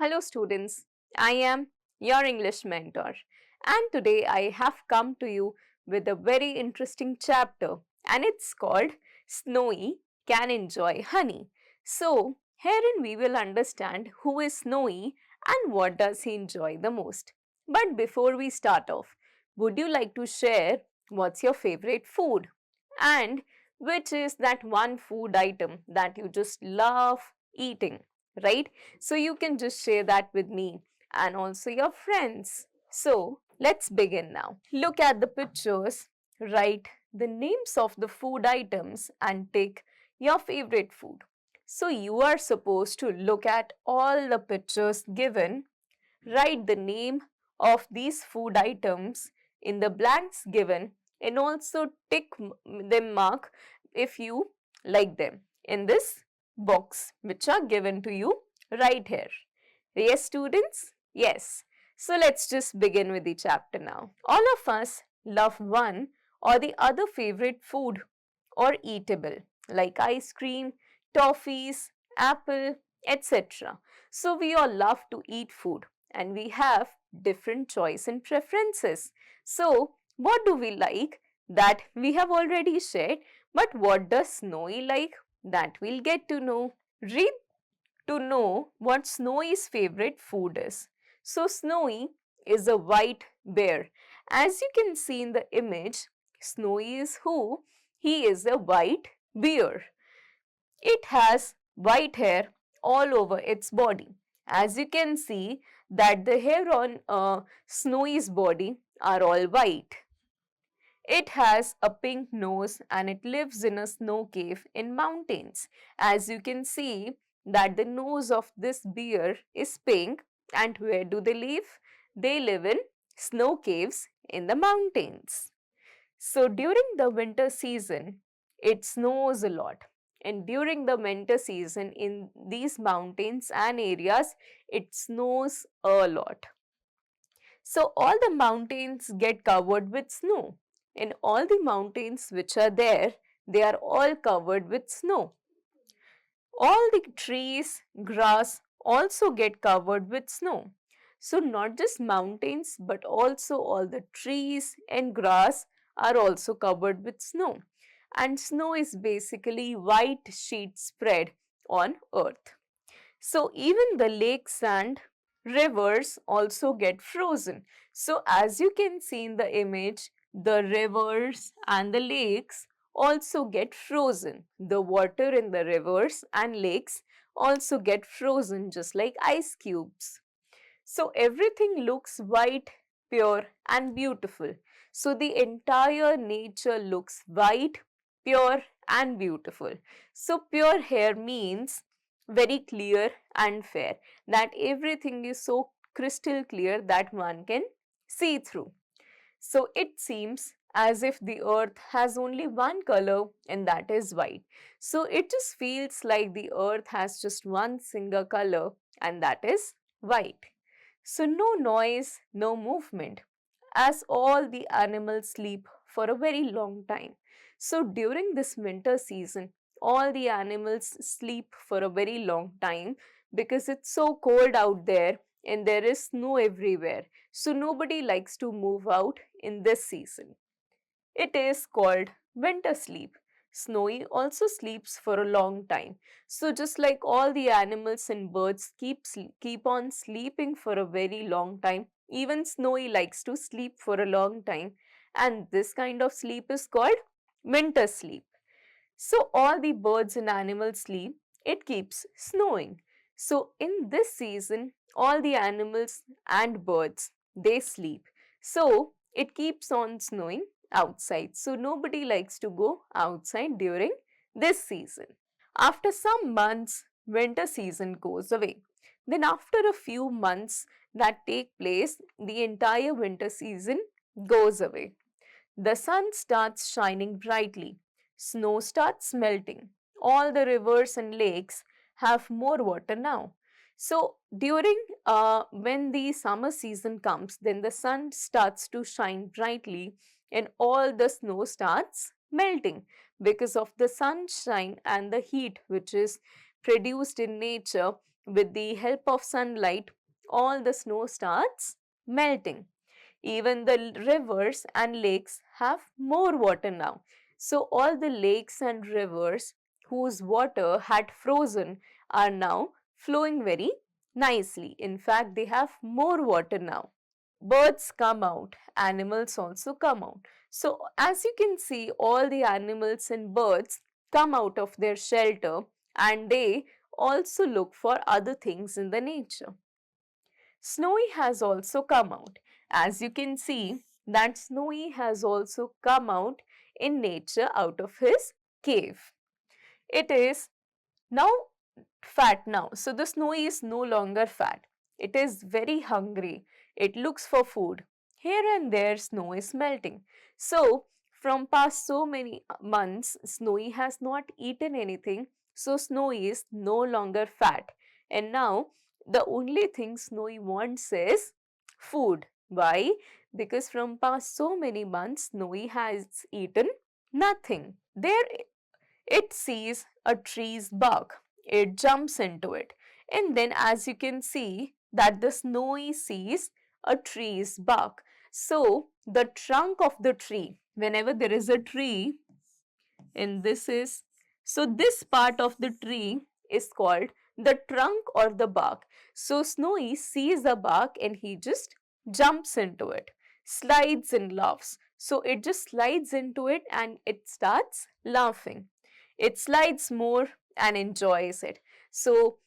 Hello students, I am your English mentor and today I have come to you with a very interesting chapter and it's called Snowy Can Enjoy Honey. So herein we will understand who is Snowy and what does he enjoy the most. But before we start off, would you like to share what's your favorite food and which is that one food item that you just love eating, right? So you can just share that with me and also your friends. So let's begin now. Look at the pictures, write the names of the food items and take your favorite food. So you are supposed to look at all the pictures given, write the name of these food items in the blanks given and also tick them mark if you like them in this box which are given to you right here. Yes, students? Yes. So let's just begin with the chapter now. All of us love one or the other favorite food or eatable like ice cream, toffees, apple, etc. So we all love to eat food and we have different choice and preferences. So what do we like? That we have already shared, but what does Snowy like? That we'll get to know. Read to know what Snowy's favorite food is. So Snowy is a white bear. As you can see in the image, Snowy is who? He is a white bear. It has white hair all over its body. As you can see that the hair on Snowy's body are all white. It has a pink nose and it lives in a snow cave in mountains. As you can see that the nose of this bear is pink and where do they live? They live in snow caves in the mountains. So during the winter season, it snows a lot. And during the winter season in these mountains and areas, it snows a lot. So all the mountains get covered with snow. And all the mountains which are there, they are all covered with snow. All the trees, grass also get covered with snow. So not just mountains but also all the trees and grass are also covered with snow. And snow is basically white sheet spread on earth. So even the lakes and rivers also get frozen. So as you can see in the image, the rivers and the lakes also get frozen. The water in the rivers and lakes also get frozen just like ice cubes. So everything looks white, pure and beautiful. So the entire nature looks white, pure and beautiful. So pure here means very clear and fair, that everything is so crystal clear that one can see through. So it seems as if the earth has only one color and that is white. So it just feels like the earth has just one single color and that is white. So no noise, no movement, as all the animals sleep for a very long time. So during this winter season, all the animals sleep for a very long time because it's so cold out there and there is snow everywhere. So nobody likes to move out in this season. It is called winter sleep. Snowy also sleeps for a long time. So just like all the animals and birds keep on sleeping for a very long time, even Snowy likes to sleep for a long time. And this kind of sleep is called winter sleep. So all the birds and animals sleep, it keeps snowing. So in this season, all the animals and birds, they sleep. So it keeps on snowing outside. So nobody likes to go outside during this season. After some months, winter season goes away. Then after a few months that take place, the entire winter season goes away. The sun starts shining brightly. Snow starts melting. All the rivers and lakes have more water now. So during when the summer season comes, then the sun starts to shine brightly and all the snow starts melting because of the sunshine and the heat which is produced in nature with the help of sunlight, all the snow starts melting. Even the rivers and lakes have more water now. So all the lakes and rivers whose water had frozen are now flowing very nicely. In fact, they have more water now. Birds come out, animals also come out. So as you can see, all the animals and birds come out of their shelter and they also look for other things in the nature. Snowy has also come out. As you can see, that Snowy has also come out in nature out of his cave. It is now fat now. So the Snowy is no longer fat. It is very hungry. It looks for food. Here and there snow is melting. So from past so many months, Snowy has not eaten anything. So Snowy is no longer fat. And now the only thing Snowy wants is food. Why? Because from past so many months, Snowy has eaten nothing. There it sees a tree's bark. It jumps into it. And then as you can see that the Snowy sees a tree's bark. So the trunk of the tree, whenever there is a tree, and this part of the tree is called the trunk or the bark. So Snowy sees the bark and he just jumps into it, slides and laughs. So it just slides into it and it starts laughing. It slides more and enjoys it. So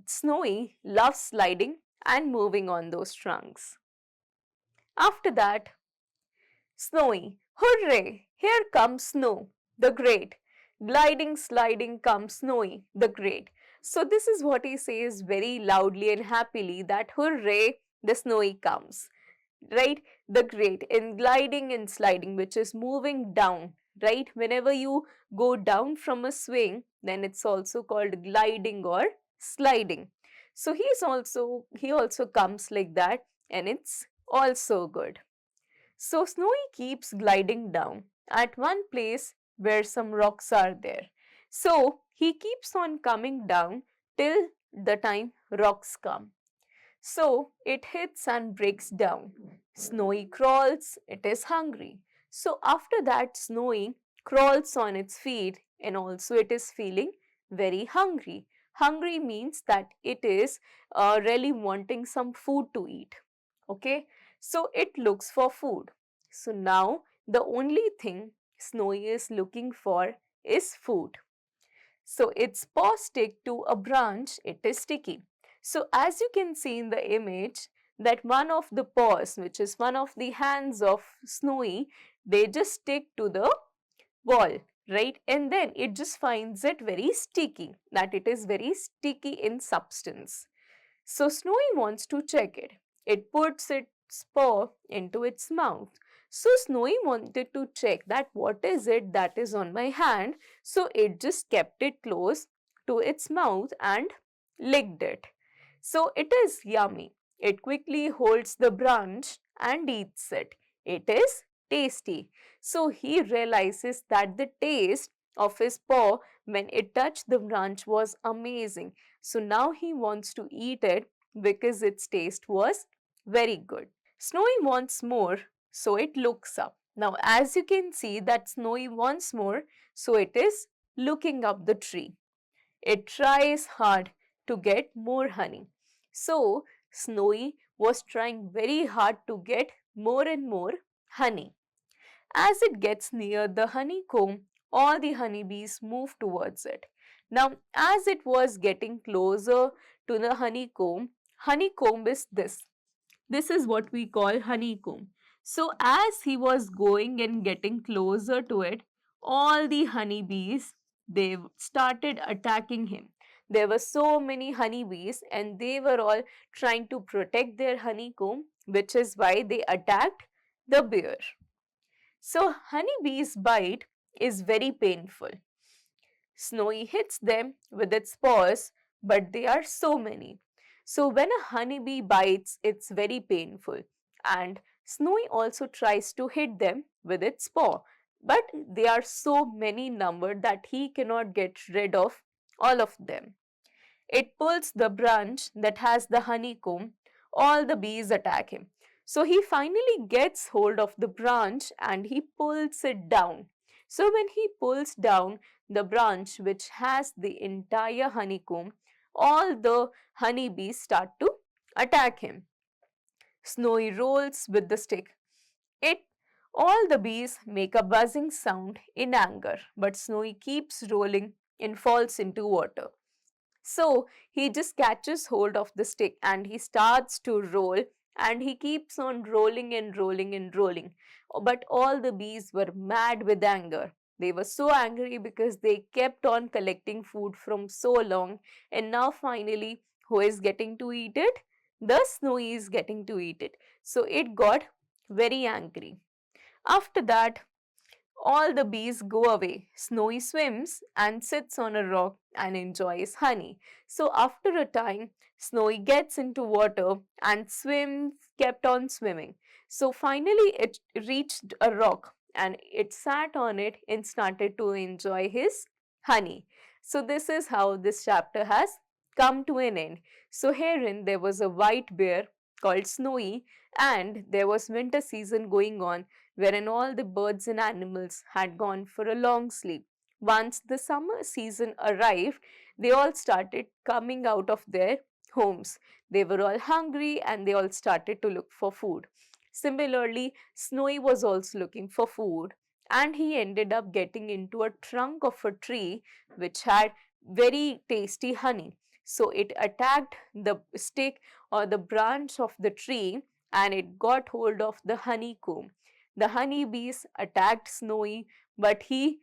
Snowy loves sliding and moving on those trunks. After that, Snowy, hooray! Here comes Snow, the Great. Gliding, sliding comes Snowy, the Great. So this is what he says very loudly and happily, that hooray, the Snowy comes. Right? The Great, in gliding and sliding, which is moving down. Right? Whenever you go down from a swing, then it's also called gliding or sliding. So he also comes like that, and it's also good. So Snowy keeps gliding down at one place where some rocks are there. So he keeps on coming down till the time rocks come. So it hits and breaks down. Snowy crawls, it is hungry. So after that, Snowy crawls on its feet and also it is feeling very hungry. Hungry means that it is really wanting some food to eat. Okay, so it looks for food. So now the only thing Snowy is looking for is food. So its paws stick to a branch, it is sticky. So as you can see in the image, that one of the paws, which is one of the hands of Snowy, they just stick to the wall, right? And then it just finds it very sticky, that it is very sticky in substance. So Snowy wants to check it. It puts its paw into its mouth. So Snowy wanted to check that what is it that is on my hand. So it just kept it close to its mouth and licked it. So it is yummy. It quickly holds the branch and eats it. It is tasty. So he realizes that the taste of his paw when it touched the branch was amazing. So now he wants to eat it because its taste was very good. Snowy wants more, so it looks up. Now as you can see that Snowy wants more, so it is looking up the tree. It tries hard to get more honey. So Snowy was trying very hard to get more and more honey. As it gets near the honeycomb, all the honeybees move towards it. Now, as it was getting closer to the honeycomb is this. This is what we call honeycomb. So, as he was going and getting closer to it, all the honeybees, they started attacking him. There were so many honeybees and they were all trying to protect their honeycomb, which is why they attacked the bear. So honeybee's bite is very painful. Snowy hits them with its paws, but they are so many. So when a honeybee bites, it's very painful. And Snowy also tries to hit them with its paw, but they are so many numbered that he cannot get rid of all of them. it pulls the branch that has the honeycomb, all the bees attack him. So he finally gets hold of the branch and he pulls it down. So when he pulls down the branch which has the entire honeycomb, all the honeybees start to attack him. Snowy rolls with the stick. It all the bees make a buzzing sound in anger, but Snowy keeps rolling and falls into water. So he just catches hold of the stick and he starts to roll, and he keeps on rolling and rolling and rolling. But all the bees were mad with anger. They were so angry because they kept on collecting food from so long, and now finally, who is getting to eat it? The Snowy is getting to eat it. So it got very angry. After that, all the bees go away. Snowy swims and sits on a rock and enjoys honey. So after a time, Snowy gets into water and swims, kept on swimming. So finally it reached a rock and it sat on it and started to enjoy his honey. So this is how this chapter has come to an end. So herein there was a white bear called Snowy, and there was winter season going on, wherein all the birds and animals had gone for a long sleep. Once the summer season arrived, they all started coming out of their homes. They were all hungry and they all started to look for food. Similarly, Snowy was also looking for food, and he ended up getting into a trunk of a tree which had very tasty honey. So it attacked the stick or the branch of the tree and it got hold of the honeycomb. The honeybees attacked Snowy, but he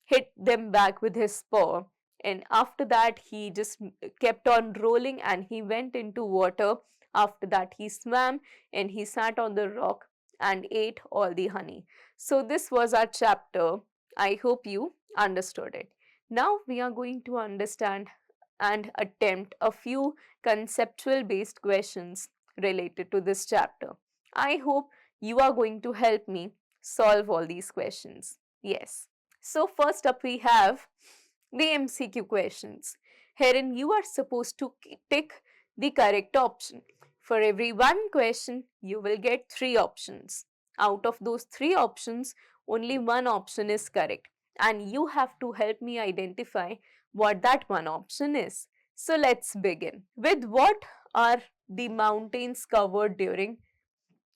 hit them back with his paw. And after that, he just kept on rolling and he went into water. After that, he swam and he sat on the rock and ate all the honey. So, this was our chapter. I hope you understood it. Now, we are going to understand and attempt a few conceptual based questions related to this chapter. I hope you are going to help me solve all these questions. Yes. So, first up, we have the MCQ questions. Herein, you are supposed to tick the correct option. For every one question, you will get three options. Out of those three options, only one option is correct, and you have to help me identify what that one option is. So, let's begin. With what are the mountains covered during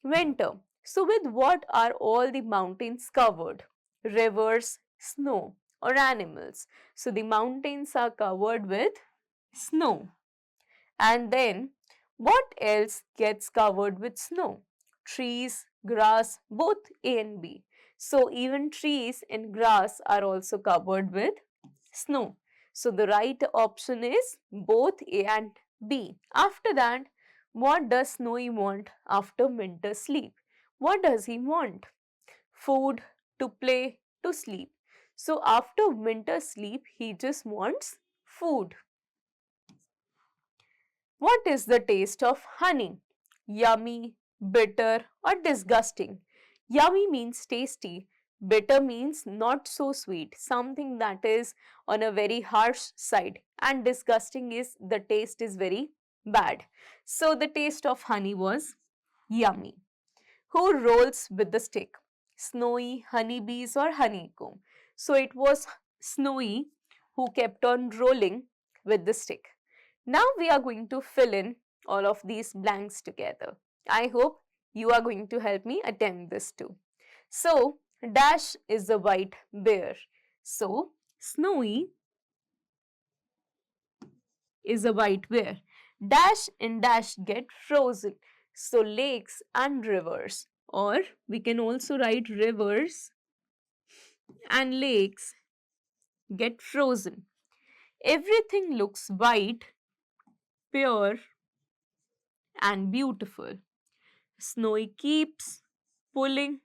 winter? So, with what are all the mountains covered? Rivers, snow, or animals? So, the mountains are covered with snow. And then, what else gets covered with snow? Trees, grass, both A and B. So, even trees and grass are also covered with snow. So, the right option is both A and B. After that, what does Snowy want after winter sleep? What does he want? Food, to play, to sleep. So, after winter sleep, he just wants food. What is the taste of honey? Yummy, bitter, or disgusting? Yummy means tasty. Bitter means not so sweet, something that is on a very harsh side. And disgusting is the taste is very bad. So the taste of honey was yummy. Who rolls with the stick? Snowy, honeybees, or honeycomb? So it was Snowy who kept on rolling with the stick. Now we are going to fill in all of these blanks together. I hope you are going to help me attempt this too. So, Dash is a white bear. So, Snowy is a white bear. Dash and Dash get frozen. So, lakes and rivers. Or we can also write rivers and lakes get frozen. Everything looks white, pure, and beautiful. Snowy keeps pulling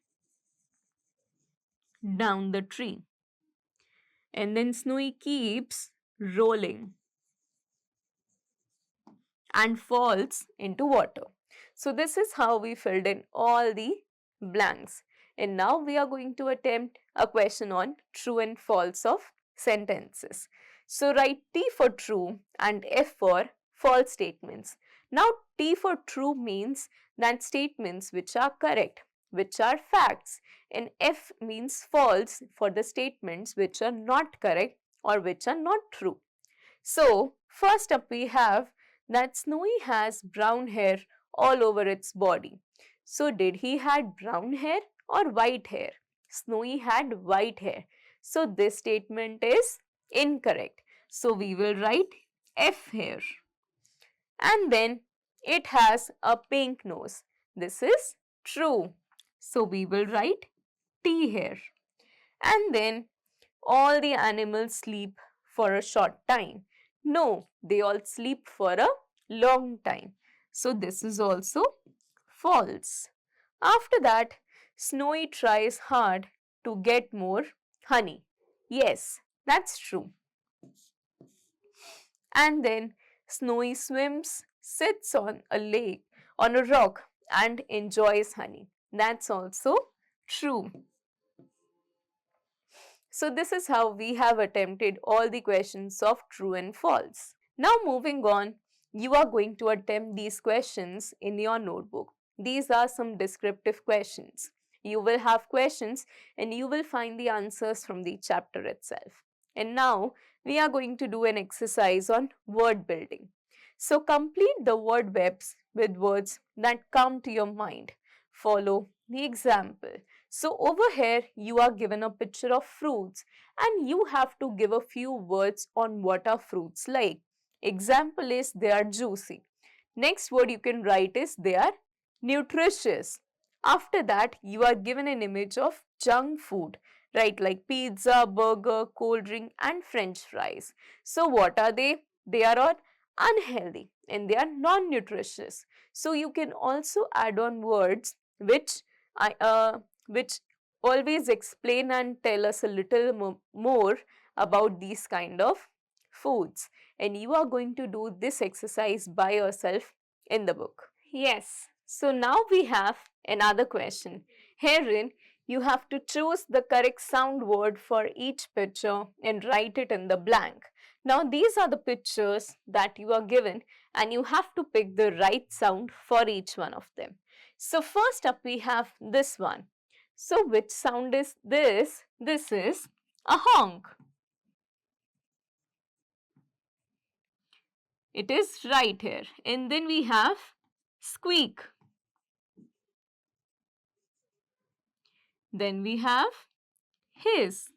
down the tree, and then Snowy keeps rolling and falls into water. So, this is how we filled in all the blanks. And now we are going to attempt a question on true and false of sentences. So write T for true and F for false statements. Now T for true means that statements which are correct, which are facts, and F means false for the statements which are not correct or which are not true. So first up we have that Snowy has brown hair all over its body. So did he had brown hair or white hair? Snowy had white hair. So this statement is incorrect. So we will write F here. And then it has a pink nose. This is true. So we will write T here. And then all the animals sleep for a short time. No, they all sleep for a long time. So this is also false. After that, Snowy tries hard to get more honey. Yes, that's true. And then Snowy swims, sits on a lake, on a rock and enjoys honey. That's also true. So this is how we have attempted all the questions of true and false. Now moving on, you are going to attempt these questions in your notebook. These are some descriptive questions. You will have questions and you will find the answers from the chapter itself. And now we are going to do an exercise on word building. So complete the word webs with words that come to your mind. Follow the example. So over here you are given a picture of fruits and you have to give a few words on what are fruits like. Example is they are juicy. Next word you can write is they are nutritious. After that you are given an image of junk food, right, like pizza, burger, cold drink and french fries. So what are they? They are all unhealthy and they are non-nutritious. So you can also add on words which always explain and tell us a little more about these kind of foods. And you are going to do this exercise by yourself in the book. Yes. So now we have another question. Herein, you have to choose the correct sound word for each picture and write it in the blank. Now these are the pictures that you are given and you have to pick the right sound for each one of them. So first up we have this one. So which sound is this? This is a honk. It is right here. And then we have squeak. Then we have hiss.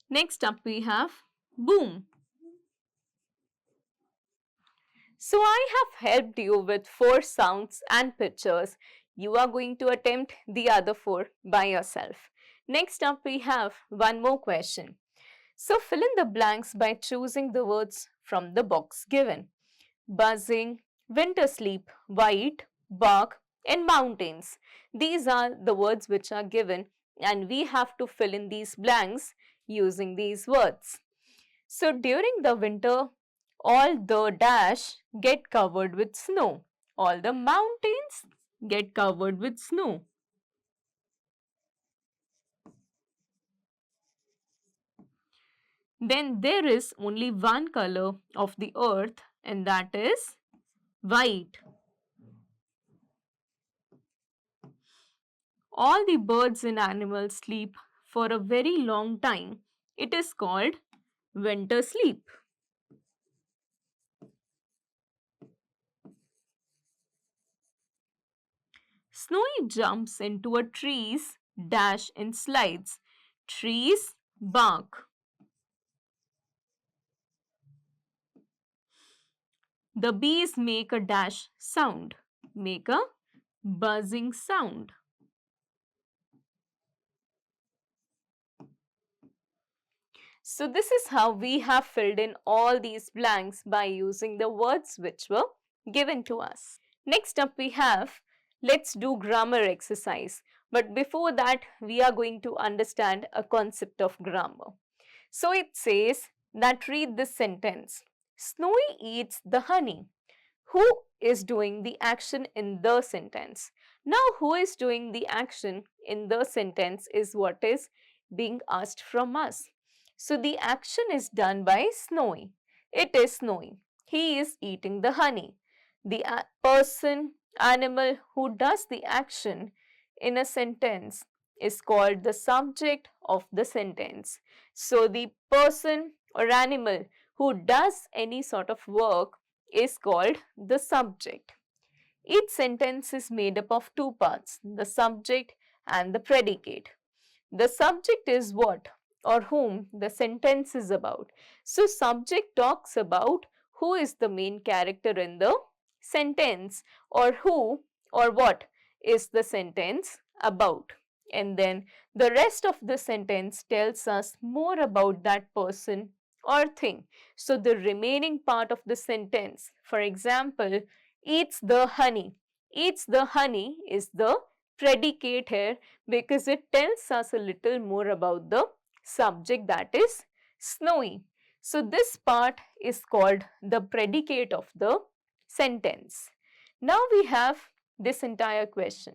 Next up we have boom. So I have helped you with 4 sounds and pictures. You are going to attempt the other 4 by yourself. Next up we have one more question. So fill in the blanks by choosing the words from the box given. Buzzing, winter sleep, white, bark and mountains. These are the words which are given and we have to fill in these blanks using these words. So during the winter, all the dash get covered with snow. All the mountains get covered with snow. Then there is only one color of the earth and that is white. All the birds and animals sleep for a very long time. It is called winter sleep. Snowy jumps into a tree's dash and slides. Trees bark. The bees make a dash sound, make a buzzing sound. So this is how we have filled in all these blanks by using the words which were given to us. Next up we have, let's do grammar exercise. But before that, we are going to understand a concept of grammar. So it says that read this sentence. Snowy eats the honey. Who is doing the action in the sentence? Now, who is doing the action in the sentence is what is being asked from us. So the action is done by Snowy. It is Snowy. He is eating the honey. The person, animal who does the action in a sentence is called the subject of the sentence. So the person or animal who does any sort of work is called the subject. Each sentence is made up of two parts, the subject and the predicate. The subject is what or whom the sentence is about. So, subject talks about who is the main character in the sentence, or who or what is the sentence about. And then the rest of the sentence tells us more about that person or thing. So, the remaining part of the sentence, for example, eats the honey. Eats the honey is the predicate here because it tells us a little more about the subject, that is Snowy. So, this part is called the predicate of the sentence. Now, we have this entire question.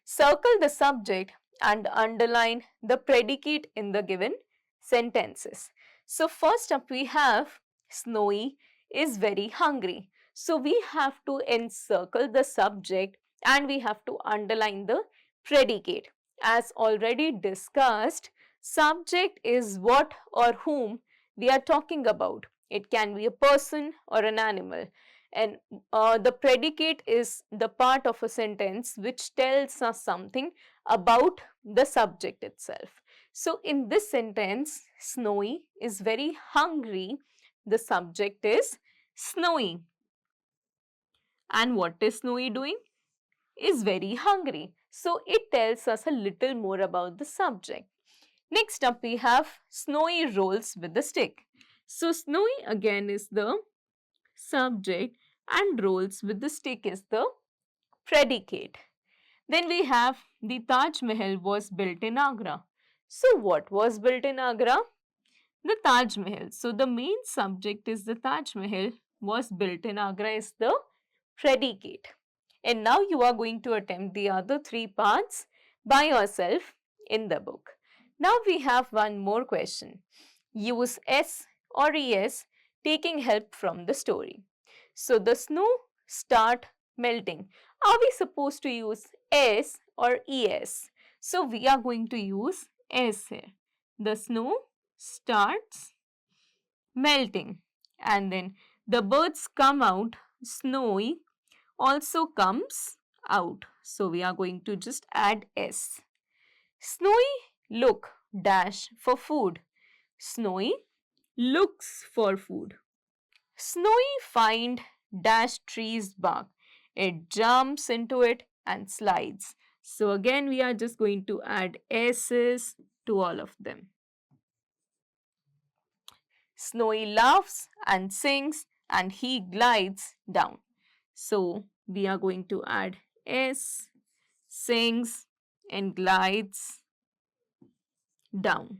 Circle the subject and underline the predicate in the given sentences. So, first up we have Snowy is very hungry. So, we have to encircle the subject and we have to underline the predicate. As already discussed, subject is what or whom we are talking about. It can be a person or an animal, and the predicate is the part of a sentence which tells us something about the subject itself. So, in this sentence, Snowy is very hungry. The subject is Snowy. And what is Snowy doing? Is very hungry. So, it tells us a little more about the subject. Next up, we have Snowy rolls with the stick. So, Snowy again is the subject and rolls with the stick is the predicate. Then we have the Taj Mahal was built in Agra. So, what was built in Agra? The Taj Mahal. So, the main subject is the Taj Mahal was built in Agra is the predicate. And now you are going to attempt the other three parts by yourself in the book. Now we have one more question. Use S or ES taking help from the story. So the snow start melting. Are we supposed to use S or ES? So we are going to use S here. The snow starts melting and then the birds come out. Snowy also comes out. So we are going to just add S. Snowy look dash for food. Snowy looks for food. Snowy find dash trees bark. It jumps into it and slides. So again we are just going to add S's to all of them. Snowy laughs and sings and he glides down. So we are going to add S, sings and glides down.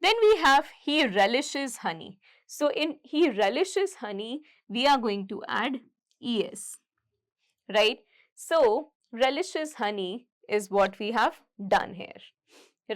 Then we have he relishes honey. So in he relishes honey, we are going to add es, right? So relishes honey is what we have done here,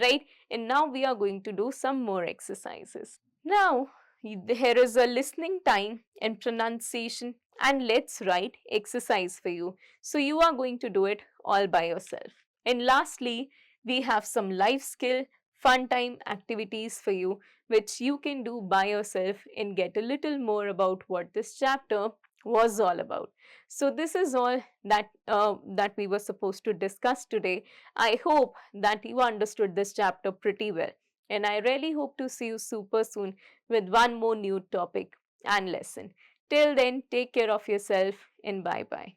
right? And now we are going to do some more exercises. Now here is a listening time and pronunciation, and let's write exercise for you. So you are going to do it all by yourself. And lastly, we have some life skill fun time activities for you which you can do by yourself and get a little more about what this chapter was all about. So this is all that we were supposed to discuss today. I hope that you understood this chapter pretty well, and I really hope to see you super soon with one more new topic and lesson. Till then, take care of yourself and bye bye.